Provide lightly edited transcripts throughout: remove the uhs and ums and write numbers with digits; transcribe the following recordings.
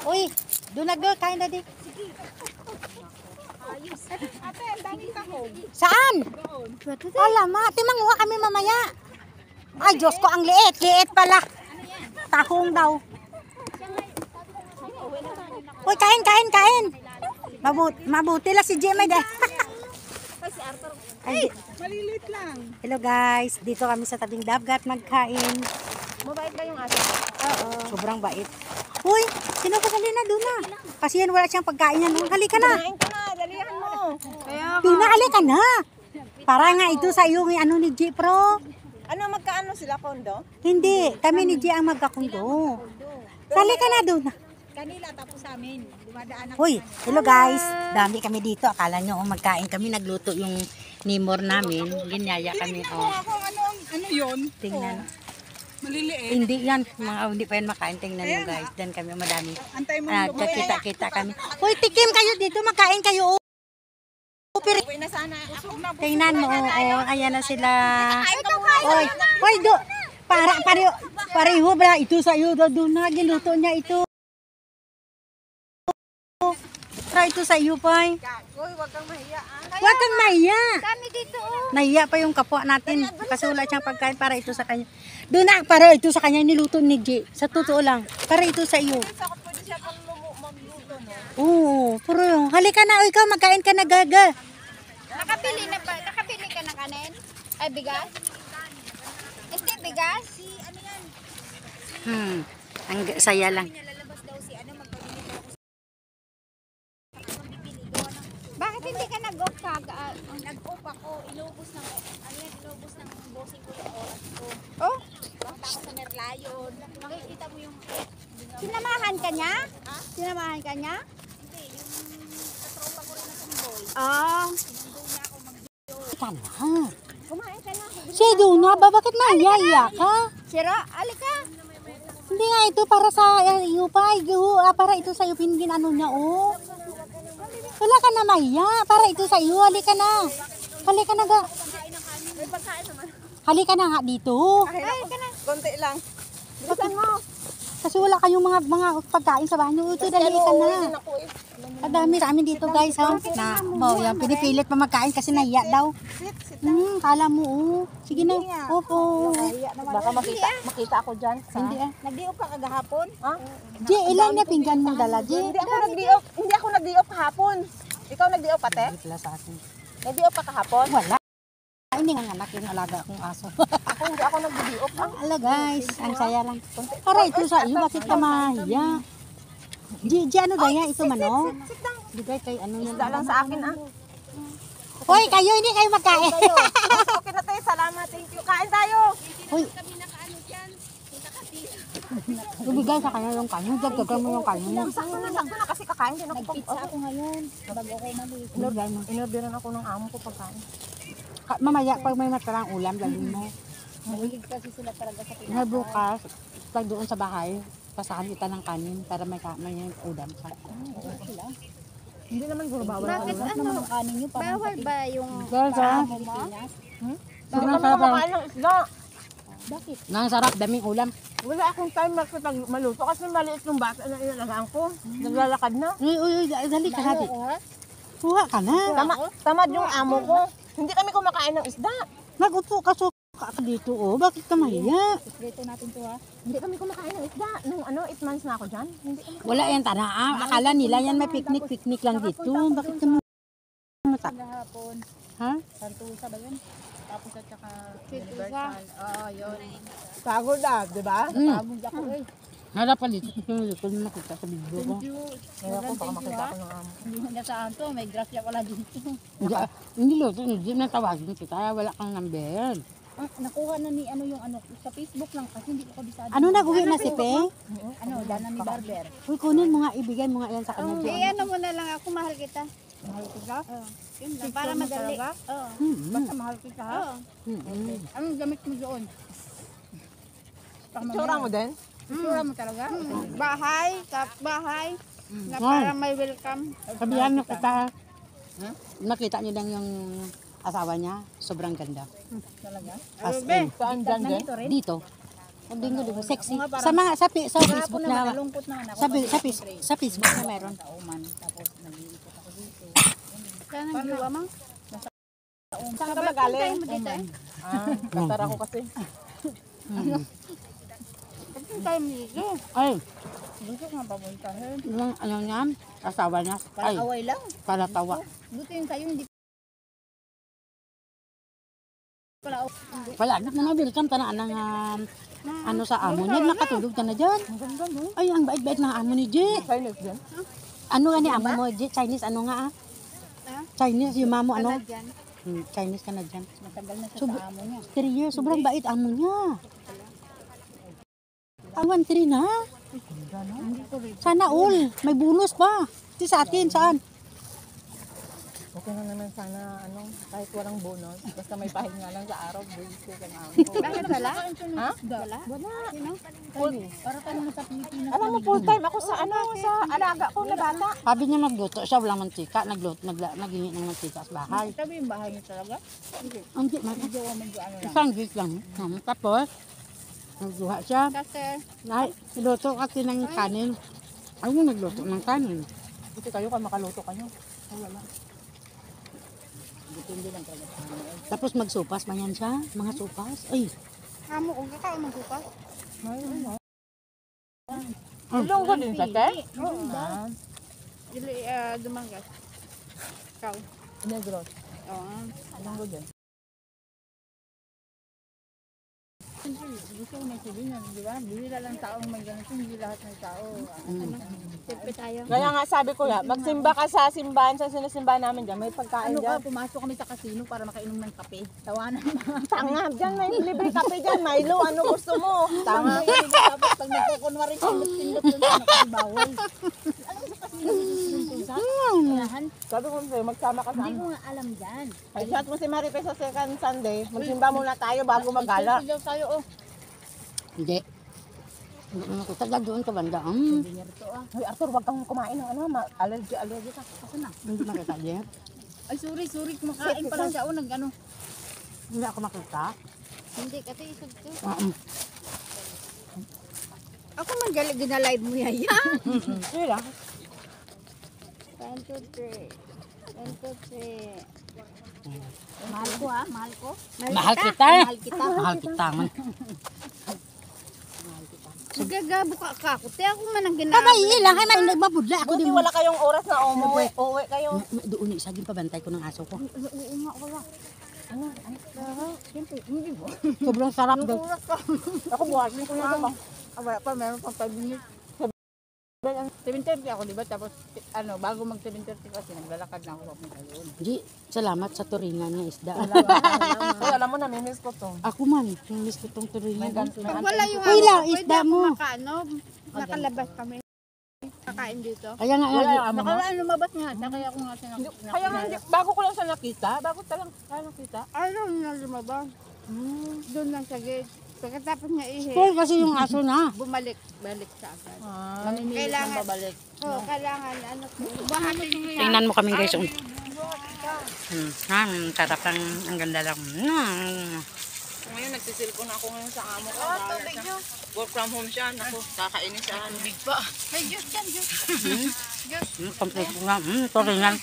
Uy, doon na girl, kain na di. Ate, ang daming tahong. Saan? Alamak, timanguha kami mamaya. Ay, Diyos ko, ang liit. Liit pala. Tahong daw. Uy, kain, kain, kain. Mabuti lang si Jemay deh. Ay, malilit lang. Hello guys, dito kami sa tabing dagat magkain. Mabait ba yung ate? Oo. Sobrang bait. Uy, sino ka na doon na? Kasi yan wala siyang pagkain yan. Halika na. Kain ka na, dalihan mo. Kaya Tina, halika na. Para nga ito sa iyo ano ni G Pro. ano, magkaano sila, kondo? Hindi, kami ni G ang magkakundo. Halika na doon. Kanila, tapos sa amin. Dumadaan Uy, hello guys. Dami kami dito. Akala nyo magkain kami. Nagluto yung nimor namin. Linyaya kami. Oh. Ako, ano yun? Tingnan. Maliliit. Hindi yan. Hindi pa yan makain. Tingnan nyo guys. Diyan kami madami. Antay mo Kakita-kita kami. Uy, tikim kayo dito. Magkain kayo. Uwi na sana. Tingnan mo. Oh, ayan na sila. Uy, pareho ba? Ito sa iyo. Doon na. Giluto niya ito. Try ito sa iyo, Pai. Uy, wag kang mahiya. Huwag kang mahiya. Kami dito, oh. Nahiya pa yung kapwa natin. Kasi wala siyang pagkain para ito sa kanya. Doon na, para ito sa kanya niluto ni G. Sa totoo lang. Para ito sa iyo. Sakot pwede siya pang magluto, no? Oo, puro yung. Halika na, ikaw magkain ka na gaga. Nakabili na ba? Nakabili ka na kanin? Ay, bigas? Hindi, bigas? Ano yan? Ang saya lang. Lalabas daw si ano, magpabili daw ako. Bakit hindi ka nag-off ka? Nag-off ako, inubos ng, ano yan, inubos ng bossing ko yung oras ko. Oh? Bakit ako sa Merlion. Makikita mo yung... Sinamahan ka niya? Ha? Sinamahan ka niya? Hindi, yung katropa ko rin na tumboy. Ah. Ka na. Kumain ka na. Siya doon na ba? Bakit nahiyaya ka? Sira, alika. Hindi nga ito para sa iyo pa. Para ito sa iyo. Pinigin ano niya, oh. Wala ka na mahiya. Para ito sa iyo. Halika na. Halika na ga. Halika na nga dito. Ay, ka na. Konti lang. Bilisan mo. Kasi wala kayong mga pagkain sa bahay niyo. Ito, dali ka na. Kadami sa amin dito guys, ha. Na, yan, pinipilit pa magkain kasi nahiya daw. Kala mo, oh. Sige na. Opo. Baka makita ako dyan. Hindi ah. Nag-diop ka kagahapon? Ha? G, ilan na pinggan mo dala, G? Hindi ako nag-diop kahapon. Ikaw nag-diop, ate? Wala sa akin. Nag-diop ka kahapon? Wala. Hindi nga anak yung alaga akong aso. Ako hindi ako nag-diop. Ala guys, ang saya lang. Para ito sa iyo, bakit ka mahiya? G, ano ba yan? Ito mano? Bigay kay ano yan. Isda lang sa akin, ah. Hoy, kayo hindi kayo magkain. Okay na tayo, salamat. Thank you. Kain tayo. Hoy. Ibigay sa kanya yung kanin. Dagdagan mo yung kanin mo. Sakto na kasi kakain din ako. Nag-pizza ako ngayon. Bago ako umalis. Ibigay mo. Inorderan ako ng amo ko pagkain. Mamaya, pag may matarang ulam, dalhin mo. Mahilig kasi sila talaga sa Na bukas, pag doon sa bahay, pasahan kita ng kanin para may ulam ka. Hindi naman guro bawal. Bakit ano? kanin nyo? Bawal ba yung Girls, ha? amo mo? Hindi naman kumakain ng isda. Bakit? Nang sarap, daming ulam. Wala akong time makipag maluto kasi maliit ng bata na inalagaan ko. Naglalakad na. Uy, dali ka hati. Kuha ka na. Tamad yung amo ko. Hindi kami kumakain ng isda. Nag-upo ka ka dito, oh. Bakit ka mahiya? Sekreto natin to ha. Hindi kami kumakain ng isda. Nung 8 months na ako dyan. Hindi kami. Wala yan, tanaa. Akala nila yan may picnic lang dito. Bakit ka mata? Kahapon. Ha? Santusa ba yun? Tapos at saka Universal. Oo, yun. Pagod na, di ba? Pagod ako eh. Harap pa dito. Ito na nakita sa video ko. Ngayon ako baka makita ko ng amo. Hindi mo na saan to. May grasya pala dito. Hindi luto. Hindi na tawagin kita. Wala kang number. Nakuha na ni ano yung ano sa Facebook lang kasi hindi ko kabisado. Ano nag-uwi na si Pe? Ano, dana ni Barber. Uy, kunin mo nga. Ibigay mo nga yan sa kanya. Eh, ano mo na lang ako, mahal kita. Mahal kita? Yun lang, para madali. Oo. Basta mahal kita ha? Oo. Anong gamit mo doon? Itsura mo din? Itsura mo talaga? Bahay, bahay. Na parang may welcome. Sabihan mo kita. Nakita niyo lang yung asawa niya. Sobrang ganda. Talaga? As in. Saan dyan din? Dito. Ang dingo, diba? Sexy. Sa mga, sa Facebook na, sa Facebook na meron. Saan ang view, Amang? Saan ka ba galing? Katara ko kasi. Saan tayo maligo? Ay, Gusto nga papuntahin. yung ano niya, asawa niya. Ay, Away lang. para tawa. Buti yung tayo, hindi pala. Palagi na na-welcome tanaan ng ano sa amo niya. Nakatulog ka na dyan. Ay, ang bait-bait ng amo ni G. Silent dyan. Ano nga ni amo mo, G? Chinese, ano nga ah? Chinese, yung mamo, ano? Dyan. Chinese ka na dyan. Matagal na siya sa amo niya. 3 years, sobrang bait amo niya. Awan, 3 na. Sana all. May bonus pa. Di sa atin, saan? Okay na naman sana, kahit walang bonus. Basta may pahinga lang sa araw, buwisi ka na ako. Bakit wala? Ha? Wala? Wala. Para ka naman sa Pilipinas. Alam mo, full time ako sa sa alaga ko na bata. Sabi niya nagluto siya, walang mantika. Naghingi ng mantika sa bahay. Sabi yung bahay niya talaga? Hindi, isang week lang. Tapos, nagduha siya. Kasi, Luto kasi ng kanin. Ayun, nagluto ng kanin. Buti kayo ka makaluto kayo. wala. Depende lang talaga. Tapos magsupas pa yan siya. Mga supas. Ay, Amo, kung kakain magbukas. Ilong ko din sa te? Dili, dumangas. Ikaw. Negros. Oo. Ilong ko din. Gusto ko may sabihin yan, di ba? Bihira lang taong may ganito, hindi lahat ng tao. Siyempre tayo. Kaya nga sabi ko ya, magsimba ka sa simbahan, sa sinasimbahan namin dyan, may pagkain Ano ka, dyan. pumasok kami sa casino para makainom ng kape. Tawanan mo. Tanga, dyan may libre kape dyan, Milo, ano gusto mo? Tanga. Tapos pag nagkukunwari sa pindot doon, ano kasi bawal. Alam mo sa casino, unahan. Sabi ko sa'yo, magsama ka sa Hindi amin. ko nga alam dyan. Ay, chat mo si Maripe sa second Sunday, magsimba muna tayo bago magala. Sigaw tayo, oh. hindi. Taga doon ka banda. Binirto, ah. Hoy Arthur, wag kang kumain ng allergy ka. Kasi na. Hindi makita niya. Ay, sorry. Kumakain pa lang siya, oh, nag-ano. Hindi ako makita. Hindi, kasi isog to. Ako man ginalive mo yan. Sige lang. 1, 2, 3. 1, 2, 3. Mahal ko ha, mahal ko. Mahal kita. Mahal kita. Mahal kita man. Nagagabo ka ako. Te ako man ang ginagawa. Abay, ilang kay may nagbabudla ako Buti din. wala kayong oras na umuwi. Uwi kayo. Doon isa din pabantay ko ng aso ko. Oo nga, wala. Ano? Siyempre, hindi mo. Sobrang sarap daw. Oras ka. Ako buhatin ko na ito. Wala pa, meron pang 5 minutes. 7:30 ako, di ba? Tapos, bago mag 7:30 kasi naglalakad na ako papunta doon. G, salamat sa turingan ng isda. Uy, alam mo na, miss ko to. Ako man, yung list ko tong turingan. Pag wala yung Uy, lang, pwede isda ako mo. nakalabas kami. Kakain dito. Kaya nga, Wala yung amo mo? Lumabas nga, kaya ako nga siya Kaya nga, bago ko lang siya nakita. Bago talang nakita. Ayaw na lumabas. Doon lang sa gate. Pagkatapos niya Spoil kasi yung aso na. balik sa agad. Mamimilit Kailangan- ng babalik. Kailangan, bahatin mo yan. Tingnan mo kami guys. Sarap lang. Ang ganda lang. Ngayon, nagsisilpon ako ngayon sa amo ko. Work from home siya. Naku, kakainis siya. Big pa. May Diyos yan, Diyos. Kompleto nga. Turingan.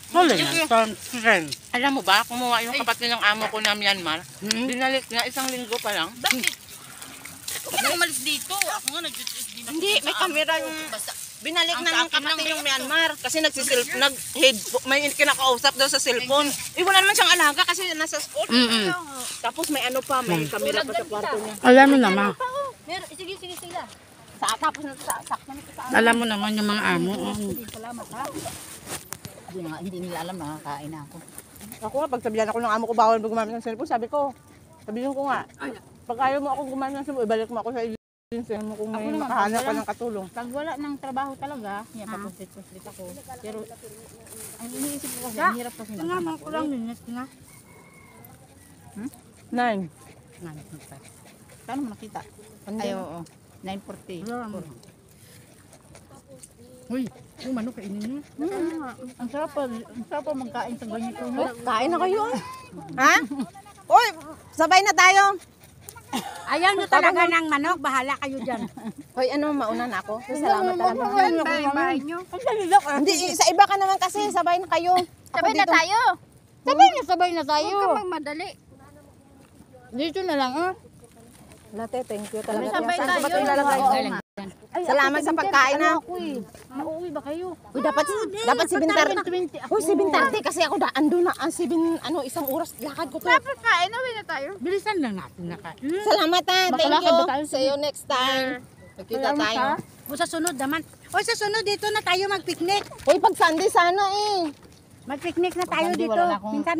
Turingan. Alam mo ba, kumuha yung kapatid ng amo ko na Myanmar. Binalik niya 1 linggo pa lang. Bakit? Huwag na umalis dito. Ako nga nag-GSD na. Hindi, may camera yung... Binalik na ng kapatid yung Myanmar kasi may kinakausap daw sa cellphone. Wala naman siyang alaga kasi nasa school. Tapos may ano pa, may camera pa sa kwarto niya. Alam mo naman. Sige sila. Tapos sakto na sa Alam mo naman yung mga amo. Salamat ha. Hindi nila alam nakakain na ako. Ako nga, pag sabihan ako ng amo ko bawal gumamit ng cellphone, sabihin ko nga, pag ayaw mo ako gumamit ng cellphone, ibalik mo ako sa agency mo kung may makahanap ka ng katulong. Pag wala ng trabaho talaga, papuntit ako. Pero, ang iniisip ko kasi, ang hirap kasi ng ko lang minutes na. 9. Paano mo nakita? Ay, oo. 9:40. Uy, yung manok kainin niyo. Ang sarap pa magkain sa ganito. Kain na kayo. Ha? Uy, sabay na tayo. Ayaw nyo talaga ng manok, bahala kayo dyan. Hoy, ano, mauna na ako. Salamat talaga. Bahay nyo. Hindi, sa iba ka naman kasi, sabay na kayo. Sabay na tayo. Sabay na tayo. Huwag kang magmadali. Dito na lang, oh. Late, thank you talaga. Sabay Saan ko ba tayo. ito ilalagay? Salamat sa pagkain na. Nauuwi ba kayo? Uy, dapat 7:30. Uy, 7:30 kasi ako ando na. 1 oras lakad ko to. Dapat kain, uwi na tayo. Bilisan lang natin na kain. Salamat ha. Thank Bakalakad ba tayo? you. See you next time. Magkita tayo. O sa sunod naman. O sa sunod dito na tayo mag-picnic. Uy, pag Sunday sana eh. Mag-picnic na tayo dito.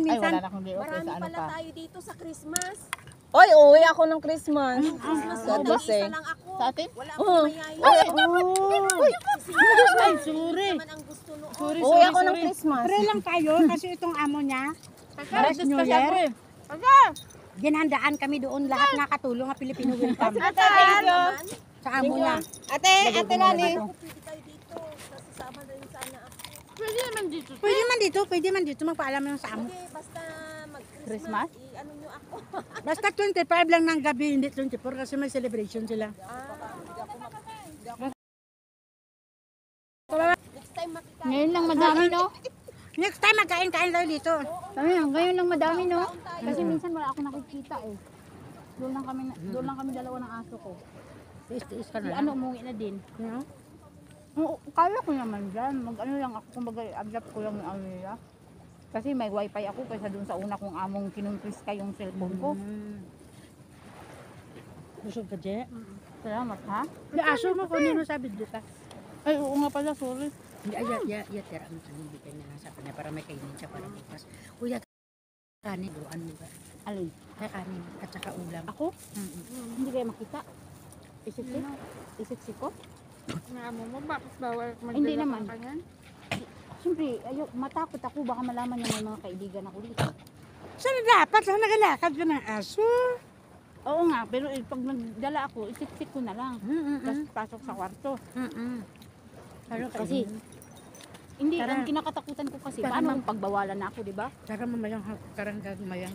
Minsan. Marami pala tayo dito sa Christmas. Uy, uwi ako ng Christmas. Sa Isa Duseng. lang ako. Sa atin? Wala Oh. akong mayayay. Ay, sorry. Naman ang gusto no. Uwi ako ng Christmas. Pray lang tayo kasi itong amo niya. Paris New Year. Ginhandaan kami doon lahat nga katulong nga Filipino welcome. Thank you. Sa amo niya. Ate Lani. Pwede tayo dito. Kasi sama na rin sana ako. Pwede man dito magpaalam lang sa amo. Okay, basta mag-Christmas. I-ano nyo ako. Basta 25 lang ng gabi, hindi 24 kasi may celebration sila. Next time makita. Ngayon lang madami, no? Next time magkain-kain tayo dito. Ngayon lang madami, no? Kasi minsan wala ako nakikita, eh. Doon lang kami dalawa ng aso ko. Tiis-tiis ka Si na ano, lang. umuwi na din. No? Oo, kaya ko naman dyan. Mag-ano lang ako, kumbaga, adapt ko lang yung ano nila. Kasi may wifi ako kaysa doon sa una kong among kinumpis ka yung cellphone ko. Busog ka, Je? Salamat, ha? Yung aso mo, kunin mo sa bidyo ka. Ay, oo nga pala, sorry. Hindi, tira mo kanin, bigay niya lang sa kanya para may kainin siya para bukas. Kuya, kanin, duan mo ba? Alin? Kaya kanin, at saka ulam. Ako? Hindi kayo makita. Isip-sip? Isip-sip ko? Bakit bawal Hindi naman. Siyempre, matakot ako. Baka malaman niya may mga kaibigan ako dito. Saan dapat? Saan nagalakad ka ng aso? Oo nga, pero pag nagdala ako, isip-sip ko na lang. Tapos pasok sa kwarto. Kasi, hindi, Tara. ang kinakatakutan ko kasi, Tara, paano ma'am. kung pagbawalan na ako, di ba? Saka mamayang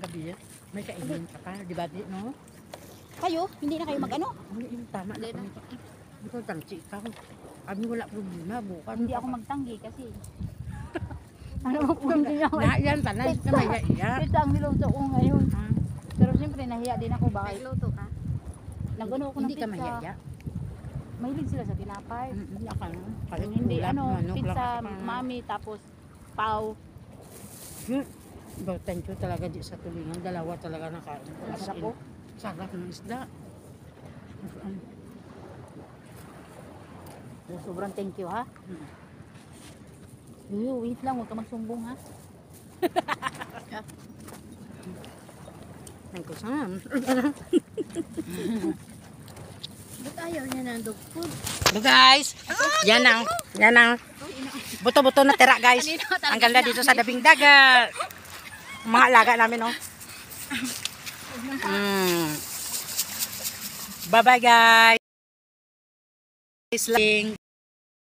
gabi, may kainin ka pa, di ba? No? Kayo, hindi na kayo mag-ano? Yung tama na kami. Ikaw tangsi ikaw. Kami wala problema, bukas. Hindi ako magtanggi kasi. Ano mo kung hindi ako? Yan, tanay na may iya. Ito ang niluto ko ngayon. Pero siyempre, nahiya din ako. Bakit? Luto ka. Nag-ano ako ng Hindi ka pizza. mayaya. Mahilig sila sa tinapay. Hindi ako. Yung hindi, pizza, mami, tapos pau. Thank you talaga di sa tulingan. Dalawa talaga nakain. Sarap po. Sarap ng isda. Sobrang thank you, ha? Yuyo, wait lang. Huwag ka magsumbong, ha? Thank you, Sam. Ba't ayaw niya ng dog food? So guys, yan ang buto-buto na tira guys. Ang ganda dito sa Dabing Dagat. Mga alaga namin, oh. Bye-bye guys.